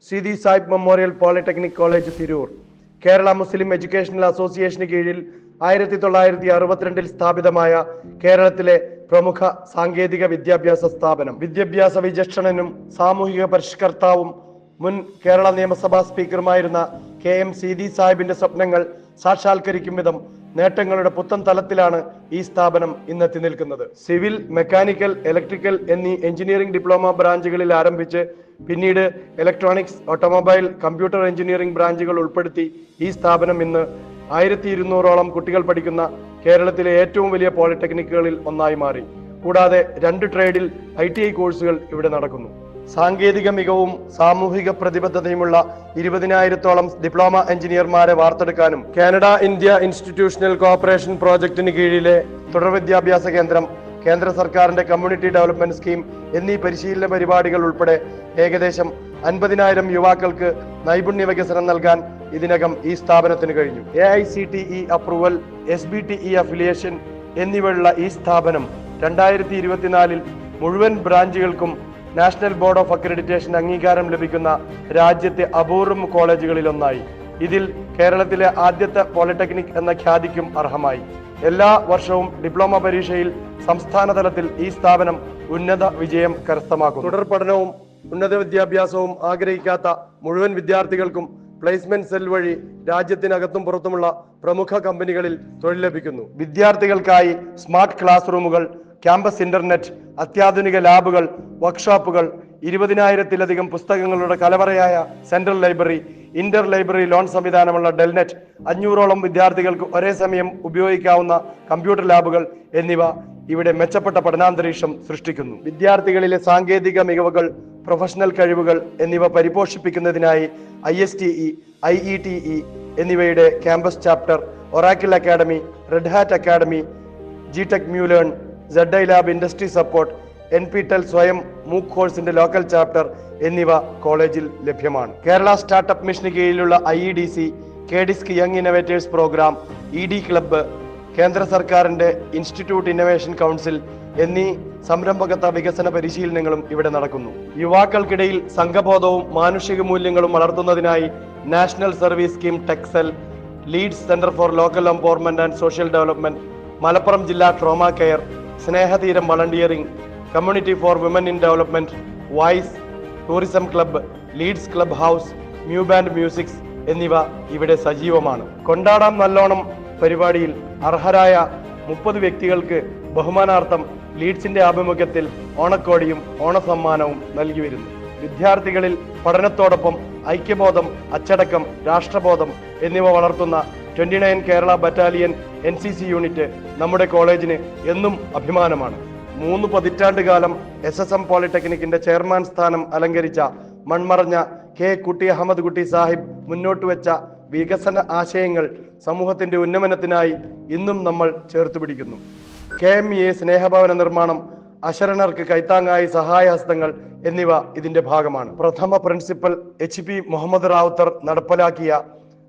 Seethi Sahib memorial polytechnic college Tirur. Kerala Muslim educational അസോസിയേഷന് കീഴിൽ 1962 സ്ഥാപിതമായ കേരളത്തിലെ പ്രമുഖ സാങ്കേതിക വിദ്യാഭ്യാസ സ്ഥാപനം. വിദ്യാഭ്യാസ വിചക്ഷണനും സാമൂഹിക പരിഷ്കർത്താവും മുൻ കേരള നിയമസഭാ സ്പീക്കറുമായിരുന്ന KM സീതി സാഹിബിന്റെ സ്വപ്നങ്ങൾ സാക്ഷാത്കരിക്കും വിധം നേട്ടങ്ങളുടെ പുത്തൻ തലത്തിലാണ് ഈ സ്ഥാപനം ഇന്നെത്തി നിൽക്കുന്നത്. സിവിൽ, മെക്കാനിക്കൽ, ഇലക്ട്രിക്കൽ എന്നീ എഞ്ചിനീയറിംഗ് ഡിപ്ലോമ ബ്രാഞ്ചുകളിൽ ആരംഭിച്ച് പിന്നീട് ഇലക്ട്രോണിക്സ്, ഓട്ടോമൊബൈൽ, കമ്പ്യൂട്ടർ എഞ്ചിനീയറിംഗ് ബ്രാഞ്ചുകൾ ഉൾപ്പെടുത്തി ഈ സ്ഥാപനം ഇന്ന് 1200ഓളം കുട്ടികൾ പഠിക്കുന്ന കേരളത്തിലെ ഏറ്റവും വലിയ പോളിടെക്നിക്കുകളിൽ ഒന്നായി മാറി. കൂടാതെ 2 ട്രേഡിൽ ITI കോഴ്സുകൾ ഇവിടെ നടക്കുന്നു. സാങ്കേതിക മികവും സാമൂഹിക പ്രതിബദ്ധതയുമുള്ള 20,000ഓളം ഡിപ്ലോമ എഞ്ചിനീയർമാരെ വാർത്തെടുക്കാനും കാനഡ ഇന്ത്യ ഇൻസ്റ്റിറ്റ്യൂഷണൽ കോഓപ്പറേഷൻ പ്രോജക്ടിന് കീഴിലെ തുടർ വിദ്യാഭ്യാസ കേന്ദ്രം, കേന്ദ്ര സർക്കാരിന്റെ കമ്മ്യൂണിറ്റി ഡെവലപ്മെന്റ് സ്കീം എന്നീ പരിശീലന പരിപാടികൾ ഉൾപ്പെടെ ഏകദേശം 50,000 യുവാക്കൾക്ക് നൈപുണ്യ വികസനം നൽകാൻ ഇതിനകം ഈ സ്ഥാപനത്തിന് കഴിഞ്ഞു. AICTE അപ്രൂവൽ, SBTE അഫിലിയേഷൻ എന്നിവയുള്ള ഈ സ്ഥാപനം 2024 മുഴുവൻ ബ്രാഞ്ചുകൾക്കും നാഷണൽ ബോർഡ് ഓഫ് അക്രഡിറ്റേഷൻ അംഗീകാരം ലഭിക്കുന്ന രാജ്യത്തെ അപൂർവം കോളേജുകളിൽ ഒന്നായി. ഇതിൽ കേരളത്തിലെ ആദ്യത്തെ പോളിടെക്നിക് എന്ന ഖ്യാതിക്കും അർഹമായി. എല്ലാ വർഷവും ഡിപ്ലോമ പരീക്ഷയിൽ സംസ്ഥാന തലത്തിൽ ഈ സ്ഥാപനം ഉന്നത വിജയം കരസ്ഥമാക്കും. തുടർ പഠനവും ഉന്നത വിദ്യാഭ്യാസവും ആഗ്രഹിക്കാത്ത മുഴുവൻ വിദ്യാർത്ഥികൾക്കും പ്ലേസ്മെന്റ് സെൽ വഴി രാജ്യത്തിനകത്തും പുറത്തുമുള്ള പ്രമുഖ കമ്പനികളിൽ തൊഴിൽ ലഭിക്കുന്നു. വിദ്യാർത്ഥികൾക്കായി സ്മാർട്ട് ക്ലാസ് റൂമുകൾ, ക്യാമ്പസ് ഇന്റർനെറ്റ്, അത്യാധുനിക ലാബുകൾ, വർക്ക്ഷോപ്പുകൾ, 20,000-ലധികം പുസ്തകങ്ങളുടെ കലവറയായ central library, inter library loan സംവിധാനമുള്ള ഡെൽനെറ്റ്, 500ഓളം വിദ്യാർത്ഥികൾക്ക് ഒരേ സമയം ഉപയോഗിക്കാവുന്ന കമ്പ്യൂട്ടർ ലാബുകൾ എന്നിവ ഇവിടെ മെച്ചപ്പെട്ട പഠനാന്തരീക്ഷം സൃഷ്ടിക്കുന്നു. വിദ്യാർത്ഥികളിലെ സാങ്കേതിക മികവുകൾ, പ്രൊഫഷണൽ കഴിവുകൾ എന്നിവ പരിപോഷിപ്പിക്കുന്നതിനായി ISTE, IETE എന്നിവയുടെ campus chapter, Oracle academy, red hat academy, GTech മ്യൂലേൺ, ZI lab industry support, NPTEL സ്വയം മൂക്ക് കോഴ്സിന്റെ ലോക്കൽ ചാപ്റ്റർ എന്നിവ കോളേജിൽ ലഭ്യമാണ്. കേരള സ്റ്റാർട്ടപ്പ് മിഷന് കീഴിലുള്ള IEDC, KDISC young innovators programme, ED club, കേന്ദ്ര സർക്കാരിന്റെ ഇൻസ്റ്റിറ്റ്യൂട്ട് ഇന്നോവേഷൻ കൗൺസിൽ എന്നീ സംരംഭകത്വ വികസന പരിശീലനങ്ങളും ഇവിടെ നടക്കുന്നു. യുവാക്കൾക്കിടയിൽ സംഘബോധവും മാനുഷിക മൂല്യങ്ങളും വളർത്തുന്നതിനായി നാഷണൽ സർവീസ് സ്കീം ടെക്സെൽ, LEADS centre for local empowerment and social development, Malappuram ജില്ലാ trauma care, Snehatheeram volunteering, community for women in development, വൈസ്, tourism club, LEADS club house, Mu band musics എന്നിവ ഇവിടെ സജീവമാണ്. കൊണ്ടാടാം നല്ലോണം പരിപാടിയിൽ അർഹരായ 30 വ്യക്തികൾക്ക് ബഹുമാനാർത്ഥം ലീഡ്സിന്റെ ആഭിമുഖ്യത്തിൽ ഓണക്കോടിയും ഓണസമ്മാനവും നൽകി വരുന്നു. വിദ്യാർത്ഥികളിൽ പഠനത്തോടൊപ്പം ഐക്യബോധം, അച്ചടക്കം, രാഷ്ട്രബോധം എന്നിവ വളർത്തുന്ന 29 കേരള ബറ്റാലിയൻ NCC യൂണിറ്റ് നമ്മുടെ കോളേജിന് എന്നും അഭിമാനമാണ്. 3 പതിറ്റാണ്ട് കാലം SSM പോളിടെക്നിക്കിന്റെ ചെയർമാൻ സ്ഥാനം അലങ്കരിച്ച മൺമറഞ്ഞ കുട്ടി അഹമ്മദ് കുട്ടി സാഹിബ് മുന്നോട്ട് വെച്ച വികസന ആശയങ്ങൾ സമൂഹത്തിന്റെ ഉന്നമനത്തിനായി ഇന്നും നമ്മൾ ചേർത്ത് പിടിക്കുന്നു. KMEA സ്നേഹഭവന നിർമ്മാണം, അശരണർക്ക് കൈത്താങ്ങായി സഹായഹസ്തങ്ങൾ എന്നിവ ഇതിന്റെ ഭാഗമാണ്. പ്രഥമ പ്രിൻസിപ്പൽ HP മുഹമ്മദ് റാവുത്തർ നടപ്പിലാക്കിയ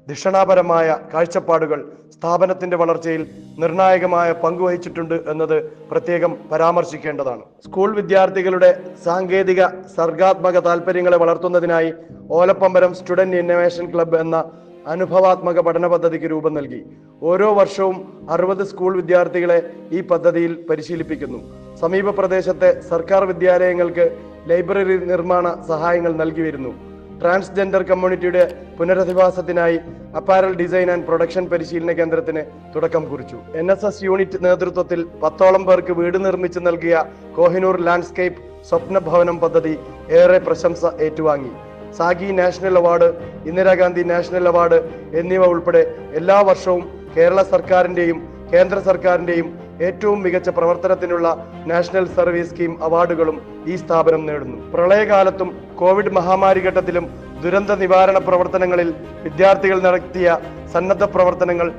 ധിഷണാപരമായ കാഴ്ചപ്പാടുകൾ സ്ഥാപനത്തിന്റെ വളർച്ചയിൽ നിർണായകമായ പങ്കുവഹിച്ചിട്ടുണ്ട് എന്നത് പ്രത്യേകം പരാമർശിക്കേണ്ടതാണ്. സ്കൂൾ വിദ്യാർത്ഥികളുടെ സാങ്കേതിക സർഗാത്മക താല്പര്യങ്ങളെ വളർത്തുന്നതിനായി ഓലപ്പമ്പരം സ്റ്റുഡന്റ് ഇന്നോവേഷൻ ക്ലബ്ബ് എന്ന അനുഭവാത്മക പഠന പദ്ധതിക്ക് രൂപം നൽകി. ഓരോ വർഷവും 60 സ്കൂൾ വിദ്യാർത്ഥികളെ ഈ പദ്ധതിയിൽ പരിശീലിപ്പിക്കുന്നു. സമീപ പ്രദേശത്തെ സർക്കാർ വിദ്യാലയങ്ങൾക്ക് ലൈബ്രറി നിർമ്മാണ സഹായങ്ങൾ നൽകി വരുന്നു. ട്രാൻസ്ജെൻഡർ കമ്മ്യൂണിറ്റിയുടെ പുനരധിവാസത്തിനായി അപ്പാരൽ ഡിസൈൻ ആൻഡ് പ്രൊഡക്ഷൻ പരിശീലന കേന്ദ്രത്തിന് തുടക്കം കുറിച്ചു. NSS യൂണിറ്റ് നേതൃത്വത്തിൽ 10ഓളം പേർക്ക് വീട് നിർമ്മിച്ചു നൽകിയ കോഹിനൂർ ലാൻഡ്സ്കേപ്പ് സ്വപ്ന ഭവനം പദ്ധതി ഏറെ പ്രശംസ ഏറ്റുവാങ്ങി. Sagi national award, Indira Gandhi national award എന്നിവ ഉൾപ്പെടെ എല്ലാ വർഷവും കേരള സർക്കാരിന്റെയും കേന്ദ്ര സർക്കാരിന്റെയും ഏറ്റവും മികച്ച പ്രവർത്തനത്തിനുള്ള നാഷണൽ സർവീസ് സ്കീം അവാർഡുകളും ഈ സ്ഥാപനം നേടുന്നു. പ്രളയകാലത്തും കോവിഡ് മഹാമാരി ഘട്ടത്തിലും ദുരന്ത നിവാരണ പ്രവർത്തനങ്ങളിൽ വിദ്യാർത്ഥികൾ നടത്തിയ സന്നദ്ധ പ്രവർത്തനങ്ങൾ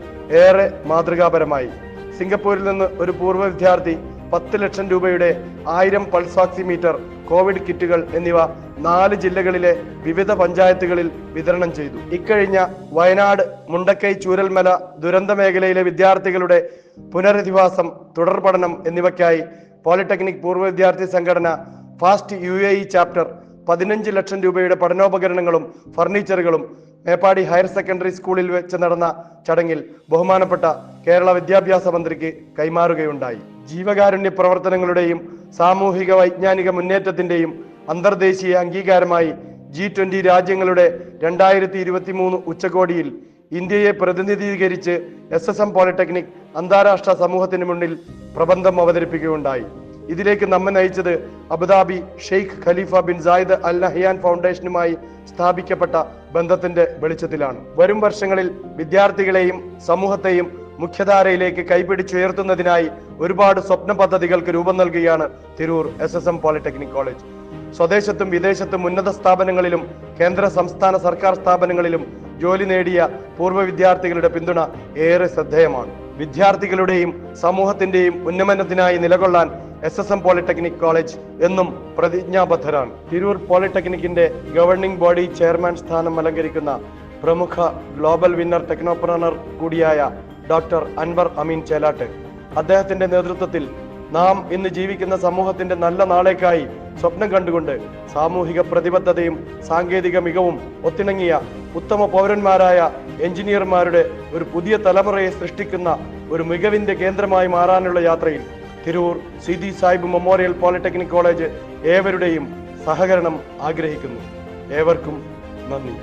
ഏറെ മാതൃകാപരമായി. സിംഗപ്പൂരിൽ നിന്ന് ഒരു പൂർവ്വ വിദ്യാർത്ഥി 10 ലക്ഷം രൂപയുടെ 1000 പൾസ് ഓക്സിമീറ്റർ, കോവിഡ് കിറ്റുകൾ എന്നിവ 4 ജില്ലകളിലെ വിവിധ പഞ്ചായത്തുകളിൽ വിതരണം ചെയ്തു. ഇക്കഴിഞ്ഞ വയനാട് മുണ്ടക്കൈ ചൂരൽമല ദുരന്ത മേഖലയിലെ വിദ്യാർത്ഥികളുടെ പുനരധിവാസം, തുടർ പഠനം എന്നിവയ്ക്കായി പോളിടെക്നിക് പൂർവ്വ വിദ്യാർത്ഥി സംഘടന ഫാസ്റ്റ് UAE ചാപ്റ്റർ 15 ലക്ഷം രൂപയുടെ പഠനോപകരണങ്ങളും ഫർണിച്ചറുകളും മേപ്പാടി ഹയർ സെക്കൻഡറി സ്കൂളിൽ വെച്ച് നടന്ന ചടങ്ങിൽ ബഹുമാനപ്പെട്ട കേരള വിദ്യാഭ്യാസ മന്ത്രിക്ക് കൈമാറുകയുണ്ടായി. ജീവകാരുണ്യ പ്രവർത്തനങ്ങളുടെയും സാമൂഹിക വൈജ്ഞാനിക മുന്നേറ്റത്തിന്റെയും അന്തർദേശീയ അംഗീകാരമായി G20 രാജ്യങ്ങളുടെ 2023 ഉച്ചകോടിയിൽ ഇന്ത്യയെ പ്രതിനിധീകരിച്ച് SSM പോളിടെക്നിക് അന്താരാഷ്ട്ര സമൂഹത്തിന് മുന്നിൽ പ്രബന്ധം അവതരിപ്പിക്കുകയുണ്ടായി. ഇതിലേക്ക് നമ്മെ നയിച്ചത് Abu Dhabi Sheikh Khalifa bin Zayed al Nahyan ഫൗണ്ടേഷനുമായി സ്ഥാപിക്കപ്പെട്ട ബന്ധത്തിന്റെ വെളിച്ചത്തിലാണ്. വരും വർഷങ്ങളിൽ വിദ്യാർത്ഥികളെയും സമൂഹത്തെയും മുഖ്യധാരയിലേക്ക് കൈപിടിച്ചുയർത്തുന്നതിനായി ഒരുപാട് സ്വപ്ന പദ്ധതികൾക്ക് രൂപം നൽകുകയാണ് തിരൂർ SSM പോളിടെക്നിക് കോളേജ്. സ്വദേശത്തും വിദേശത്തും ഉന്നത സ്ഥാപനങ്ങളിലും കേന്ദ്ര സംസ്ഥാന സർക്കാർ സ്ഥാപനങ്ങളിലും ജോലി നേടിയ പൂർവ്വ വിദ്യാർത്ഥികളുടെ പിന്തുണ ഏറെ ശ്രദ്ധേയമാണ്. വിദ്യാർത്ഥികളുടെയും സമൂഹത്തിന്റെയും ഉന്നമനത്തിനായി നിലകൊള്ളാൻ SSM പോളിടെക്നിക് കോളേജ് എന്നും പ്രതിജ്ഞാബദ്ധരാണ്. തിരൂർ പോളിടെക്നിക്കിന്റെ ഗവർണിംഗ് ബോഡി ചെയർമാൻ സ്ഥാനം അലങ്കരിക്കുന്ന പ്രമുഖ ഗ്ലോബൽ വിന്നർ ടെക്നോപ്രനർ കൂടിയായ ഡോക്ടർ അൻവർ അമീൻ ചേലാട്ട്, അദ്ദേഹത്തിന്റെ നേതൃത്വത്തിൽ നാം ഇന്ന് ജീവിക്കുന്ന സമൂഹത്തിന്റെ നല്ല നാളേക്കായി സ്വപ്നം കണ്ടുകൊണ്ട് സാമൂഹിക പ്രതിബദ്ധതയും സാങ്കേതിക മികവും ഒത്തിണങ്ങിയ ഉത്തമ പൗരന്മാരായ എഞ്ചിനീയർമാരുടെ ഒരു പുതിയ തലമുറയെ സൃഷ്ടിക്കുന്ന ഒരു മികവിന്റെ കേന്ദ്രമായി മാറാനുള്ള യാത്രയിൽ Tirur Sidi Sahib memorial polytechnic college ഏവരുടെയും സഹകരണം ആഗ്രഹിക്കുന്നു. ഏവർക്കും നന്ദി.